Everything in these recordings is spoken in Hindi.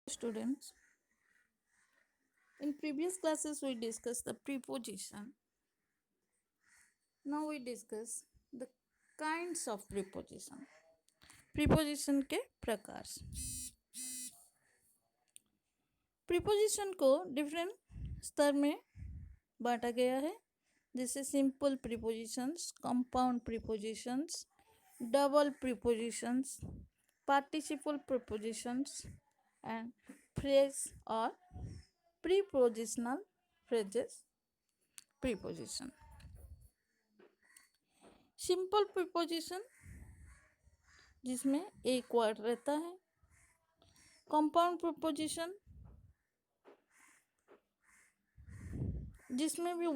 Students, in previous classes we discussed the preposition. Now we discuss the kinds of preposition. preposition के प्रकार. preposition को डिफरेंट स्तर में बांटा गया है, जैसे simple prepositions, compound prepositions, double prepositions, participle prepositions and phrase or prepositional phrases. preposition. Simple preposition जिसमें एक वर्ड रहता है. कंपाउंड प्रीपोजिशन जिसमें भी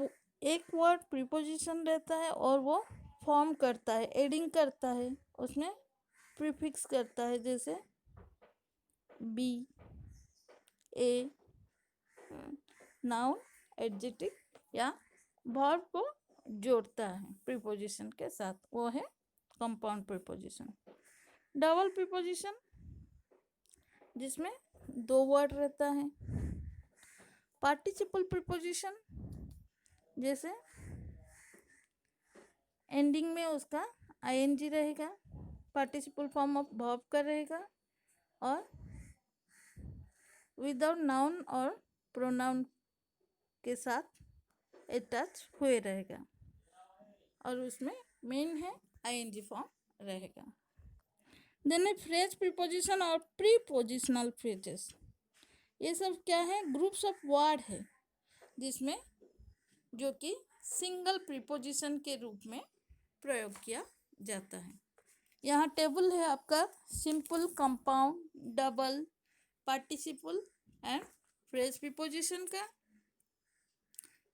एक वर्ड प्रीपोजिशन रहता है और वो फॉर्म करता है, एडिंग करता है, उसमें प्रीफिक्स करता है, जैसे बी, ए, नाउन, एडजेक्टिव या वर्ब को जोड़ता है प्रीपोजिशन के साथ, वो है कंपाउंड प्रीपोजिशन. डबल प्रीपोजिशन जिसमें दो वर्ड रहता है. पार्टिसिपल प्रीपोजिशन जैसे एंडिंग में उसका आईएनजी रहेगा, पार्टिसिपल फॉर्म ऑफ वर्ब का रहेगा और विदाउट नाउन और प्रोनाउन के साथ अटैच हुए रहेगा और उसमें मेन है आईएनजी फॉर्म रहेगा. देन है फ्रेज प्रीपोजिशन और प्रीपोजिशनल फ्रेजेस. ये सब क्या है? ग्रुप्स ऑफ वर्ड है जिसमें जो कि सिंगल प्रीपोजिशन के रूप में प्रयोग किया जाता है. यहाँ टेबल है आपका simple, compound, double, participle and phrase preposition का.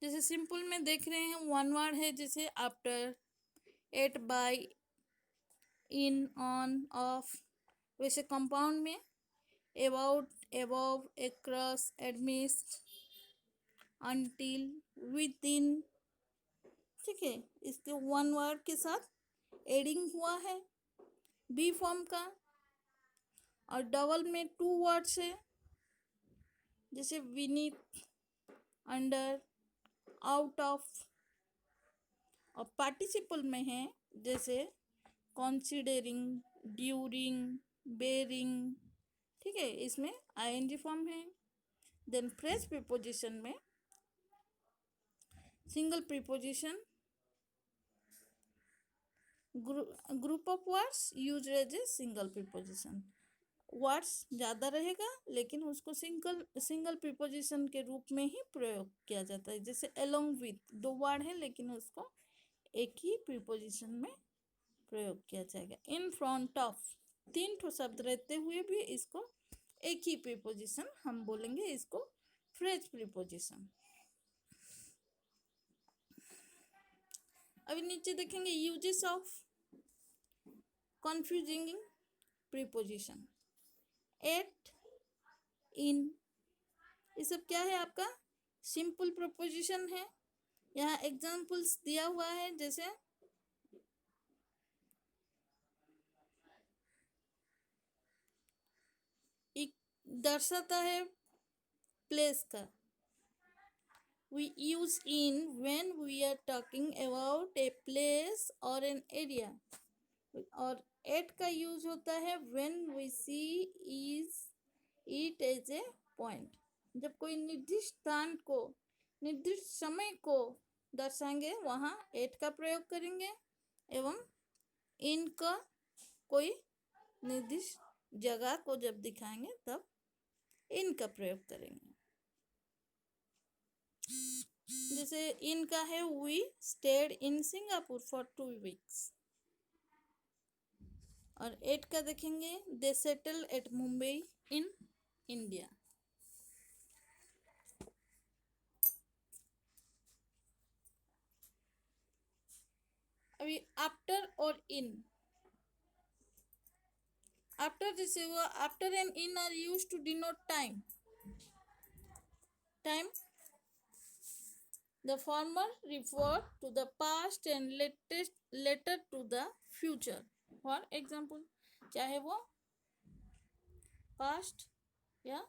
जैसे सिंपल में देख रहे हैं वन वर्ड है, जैसे after, at, by, in, on, of. वैसे कंपाउंड में about, above, across, amidst, until, within. ठीक है, इसके वन वर्ड के साथ एडिंग हुआ है बी फॉर्म का. और डबल में टू वर्ड्स है, जैसे विनीथ, अंडर, आउट ऑफ. और पार्टिसिपल में है जैसे कंसीडरिंग, ड्यूरिंग, बेरिंग. ठीक है, इसमें आईएनजी फॉर्म है. देन फ्रेज प्रीपोजिशन में single preposition, group of words use as a single preposition. Words ज़्यादा रहेगा लेकिन उसको सिंगल प्रीपोजिशन के रूप में ही प्रयोग किया जाता है. जैसे अलोंग विथ, दो वर्ड है लेकिन उसको एक ही प्रीपोजिशन में प्रयोग किया जाएगा. इन फ्रंट ऑफ, तीन ठो शब्द रहते हुए भी इसको एक ही प्रीपोजिशन हम बोलेंगे, इसको फ्रेज प्रीपोजिशन. अभी नीचे देखेंगे uses of confusing preposition. At, in, ये सब क्या है? आपका सिंपल प्रीपोजिशन है. यहाँ एग्जाम्पल्स दिया हुआ है, जैसे दर्शाता है प्लेस का. We use in when we are talking about a place or an area. और at का यूज होता है when we see is it as a point. जब कोई निर्दिष्ट स्थान को, निर्दिष्ट समय को दर्शाएंगे वहाँ at का प्रयोग करेंगे, एवं in का कोई निर्दिष्ट जगह को जब दिखाएंगे तब in का प्रयोग करेंगे. जैसे इनका है we stayed in Singapore for 2 weeks. और एट का देखेंगे they settle at Mumbai in India. अभी आफ्टर और इन. आफ्टर जैसे हुआ, after and in are used to denote time. Time, the former refer to the past and later to the future. For example, चाहे वो past या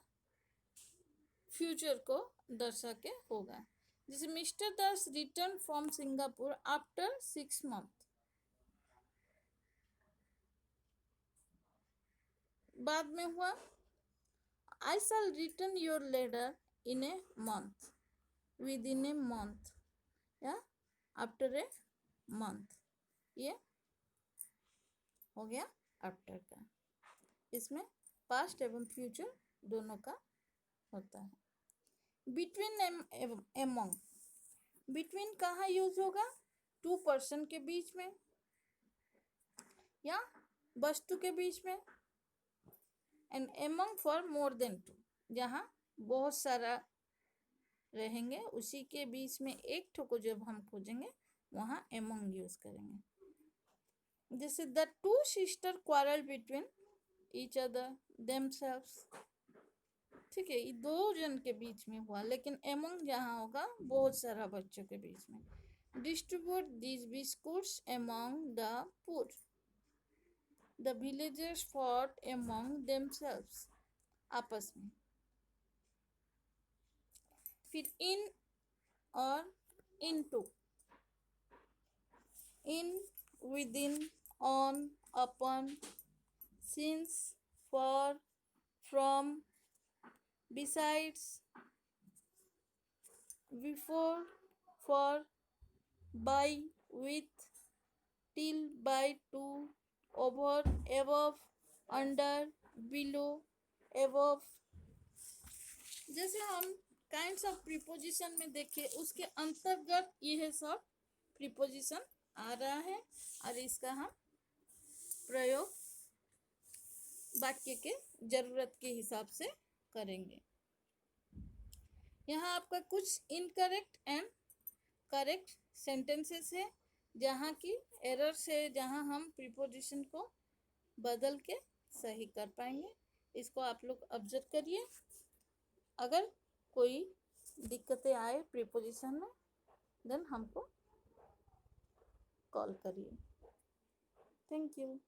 फ्यूचर को दर्शा के होगा। जैसे mister Das return from Singapore after 6 month, बाद में हुआ I shall return your letter in a month, within a month या आफ्टर ए मंथ, ये हो गया आफ्टर का। इसमें पास्ट एवं फ्यूचर दोनों का होता है। बिटवीन एमंग, बिटवीन कहाँ यूज होगा? टू पर्सन के बीच में या वस्तु के बीच में। And among for more than two, जहाँ बहुत सारा रहेंगे उसी के बीच में एक ठो को जब हम खोजेंगे वहाँ एमंग यूज करेंगे। जैसे the two sister quarrel between each other themselves, ठीक है, ये दो जन के बीच में हुआ, लेकिन एमंग जहाँ होगा बहुत सारा बच्चों के बीच में। Distribute these biscuits among the poor, the villagers fought among themselves, आपस में। फिर इन और into, in, within, on, upon, since, for, from, besides, before, for, by, with, till, by, to, over, above, under, below, above। जैसे हम काइंड्स ऑफ प्रीपोजिशन में देखें उसके अंतर्गत यह सब प्रीपोजिशन आ रहा है और इसका हम प्रयोग वाक्य के जरूरत के हिसाब से करेंगे। यहाँ आपका कुछ इनकरेक्ट एंड करेक्ट सेंटेंसेस है जहाँ की एरर से, जहाँ हम प्रीपोजिशन को बदल के सही कर पाएंगे। इसको आप लोग ऑब्जर्व करिए। अगर कोई दिक्कतें आए प्रीपोजिशन में देन हमको कॉल करिए। Thank you.